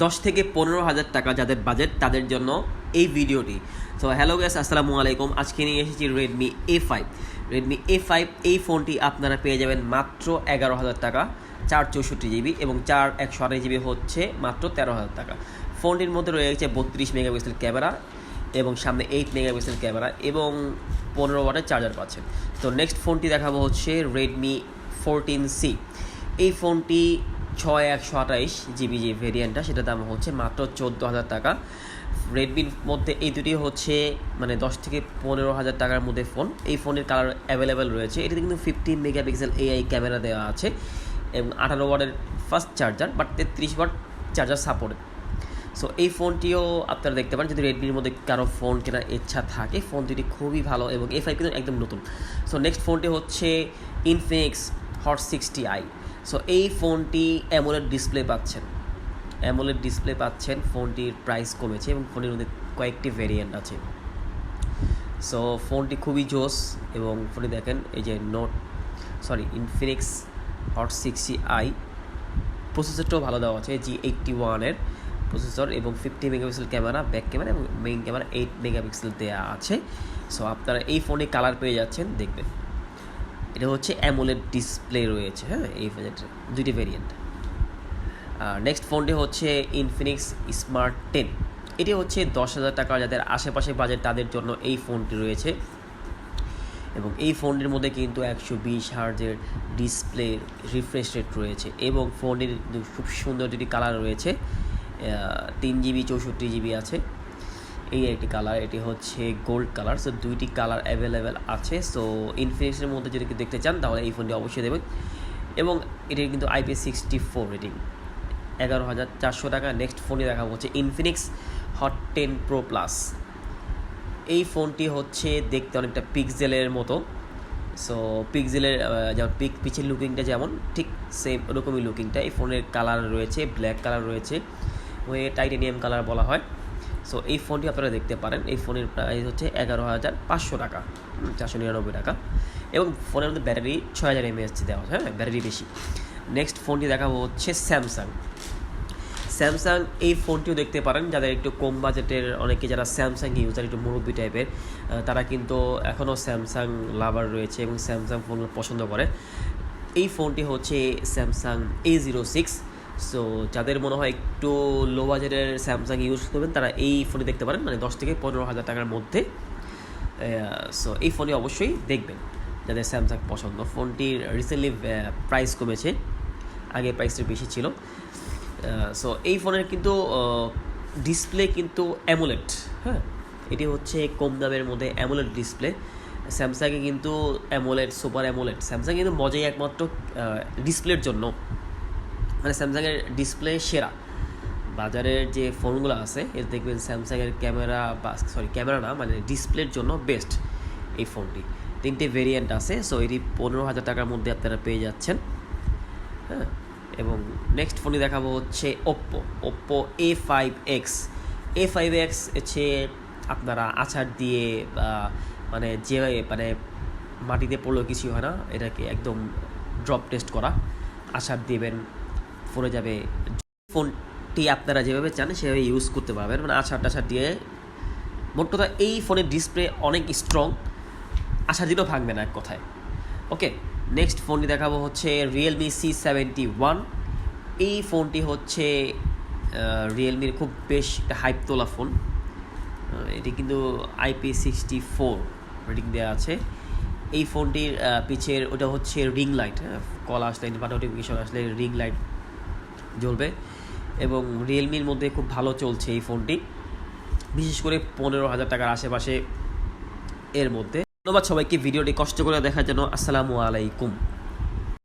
10 থেকে 15 হাজার টাকা যাদের বাজেট তাদের জন্য এই ভিডিওটি। সো হ্যালো গাইস, আসসালামু আলাইকুম। আজকে নিয়ে এসেছি রেডমি A5 এই ফোনটি আপনারা পেয়ে যাবেন মাত্র 11,000 টাকা, 464 GB এবং 128 GB হচ্ছে মাত্র 13,000 টাকা। ফোনটির মধ্যে রয়েছে 32 মেগাপিক্সেল ক্যামেরা এবং সামনে 8 মেগাপিক্সেল ক্যামেরা এবং 15 ওয়াটের চার্জার পাচ্ছেন। তো নেক্সট ফোনটি দেখাবো হচ্ছে রেডমি 14C। এই ফোনটি 6128 GB যে ভেরিয়েন্টটা, সেটার দাম হচ্ছে মাত্র 14,000 টাকা। রেডমির মধ্যে এই দুটি হচ্ছে 10 থেকে 15,000 টাকার মধ্যে ফোন। এই ফোনের কালার অ্যাভেলেবেল রয়েছে। এটিতে কিন্তু 15 মেগাপিক্সেল AI ক্যামেরা দেওয়া আছে এবং 18 ওয়াটের fast charger, but 33 watt charger support. So এই ফোনটিও আপনারা দেখতে পারেন যদি রেডমির মধ্যে কারো ফোন কেনার ইচ্ছা থাকে। ফোন দুটি খুবই ভালো এবং A5 কিন্তু একদম নতুন। সো নেক্সট ফোনটি হচ্ছে ইনফিনিক্স হট 60i। সো এই ফোনটি অ্যামোলেড ডিসপ্লে পাচ্ছেন। ফোনটির প্রাইস কমেছে এবং ফোনের মধ্যে কয়েকটি ভেরিয়েন্ট আছে। সো ফোনটি খুবই জোস এবং ফোনটি দেখেন এই যে ইনফিনিক্স হট 60i প্রসেসরটাও ভালো দেওয়া আছে, G81 প্রসেসর এবং 50 মেগাপিক্সেল ক্যামেরা, ব্যাক ক্যামেরা এবং মেইন ক্যামেরা 8 মেগাপিক্সেল দেওয়া আছে। সো আপনারা এই ফোনে কালার পেয়ে যাচ্ছেন, দেখবেন এটা হচ্ছে অ্যামোলেড ডিসপ্লে রয়েছে। এই দুইটি ভেরিয়েন্ট। নেক্সট ফোনটি হচ্ছে ইনফিনিক্স স্মার্ট 10। এটি হচ্ছে 10,000 টাকা যাদের আশেপাশে বাজেট তাদের জন্য এই ফোনটি রয়েছে এবং এই ফোনটির মধ্যে কিন্তু 120 হার্জের ডিসপ্লে রিফ্রেশ রেট রয়েছে এবং ফোনটির খুব সুন্দর দুটি কালার রয়েছে, 3GB 64GB আছে। এই একটি কালার, এটি হচ্ছে গোল্ড কালার। সো দুইটি কালার অ্যাভেলেবেল আছে। সো ইনফিনিক্সের মধ্যে যদি দেখতে চান তাহলে এই ফোনটি অবশ্যই দেবেন এবং এটির কিন্তু IP64 রেটিং, 11,400 টাকা। নেক্সট ফোনটি দেখা হচ্ছে ইনফিনিক্স হট 10 Pro Plus। এই ফোনটি হচ্ছে দেখতে অনেকটা পিক্সেলের মতো। সো পিক্সেলের যেমন পিছের লুকিংটা যেমন ঠিক সেম ওরকমই লুকিংটা। এই ফোনের কালার রয়েছে ব্ল্যাক কালার রয়েছে, টাইটেনিয়াম কালার বলা হয়। সো এই ফোনটি আপনারা দেখতে পারেন। এই ফোনের প্রাইস হচ্ছে 11,500 টাকা, 499 টাকা এবং ফোনের মধ্যে ব্যাটারি 6000 mAh দেওয়া হয়, ব্যাটারি বেশি। নেক্সট ফোনটি দেখাবো হচ্ছে স্যামসাং। এই ফোনটিও দেখতে পারেন যাদের একটু কম বাজেটের, অনেকে যারা স্যামসাং ইউজার একটু মুরব্বি টাইপের, তারা কিন্তু এখনও স্যামসাং লাভার রয়েছে এবং স্যামসাং ফোন পছন্দ করে। এই ফোনটি হচ্ছে স্যামসাং A06। সো যাদের মনে হয় একটু লো বাজেটের স্যামসাং ইউজ করবেন তারা এই ফোনটি দেখতে পারেন, 10 থেকে 15,000 টাকার মধ্যে। সো এই ফোনটি অবশ্যই দেখবেন যাদের স্যামসাং পছন্দ। ফোনটির রিসেন্টলি প্রাইস কমেছে, আগে প্রাইসটা বেশি ছিল। সো এই ফোনের কিন্তু ডিসপ্লে কিন্তু অ্যামোলেড, এটি হচ্ছে কম দামের মধ্যে অ্যামোলেড ডিসপ্লে। স্যামসাংয়ে কিন্তু অ্যামোলেড, সুপার অ্যামোলেড, স্যামসাং কিন্তু মজাই একমাত্র ডিসপ্লের জন্য, স্যামসাংয়ের ডিসপ্লে সেরা। বাজারের যে ফোনগুলো আছে এর দেখবেন স্যামসাংয়ের ক্যামেরা না, ডিসপ্লের জন্য বেস্ট এই ফোনটি। 3টে ভেরিয়েন্ট আছে। সো এটি 15,000 টাকার মধ্যে আপনারা পেয়ে যাচ্ছেন। এবং নেক্সট ফোনটি দেখাবো হচ্ছে ওপ্পো A5X হচ্ছে আপনারা আছাড় দিয়ে যে মাটিতে পড়লেও কিছু হয় না, এটাকে একদম ড্রপ টেস্ট করা, আছাড় দিবেন ফোনে যাবে। ফোনটি আপনারা যেভাবে চান সেভাবে ইউজ করতে পারবেন, আছাড় দিয়ে। মোট কথা এই ফোনের ডিসপ্লে অনেক স্ট্রং, আছাড় দিলেও ভাঙবে না এক কথায়। ওকে, নেক্সট ফোনটি দেখাবো হচ্ছে রিয়েলমি C71। এই ফোনটি হচ্ছে রিয়েলমির খুব বেশ একটা হাইপ তোলা ফোন। এটি কিন্তু IP64 রেটিং দেওয়া আছে। এই ফোনটির পিছের ওটা হচ্ছে রিং লাইট, কল আসলে বা নোটিফিকেশন আসলে রিং লাইট জ্বলবে এবং রিয়েলমির মধ্যে খুব ভালো চলছে এই ফোনটি, বিশেষ করে 15,000 টাকার আশেপাশে এর মধ্যে। ধন্যবাদ সবাইকে ভিডিওটি কষ্ট করে দেখার জন্য। আসসালামু আলাইকুম।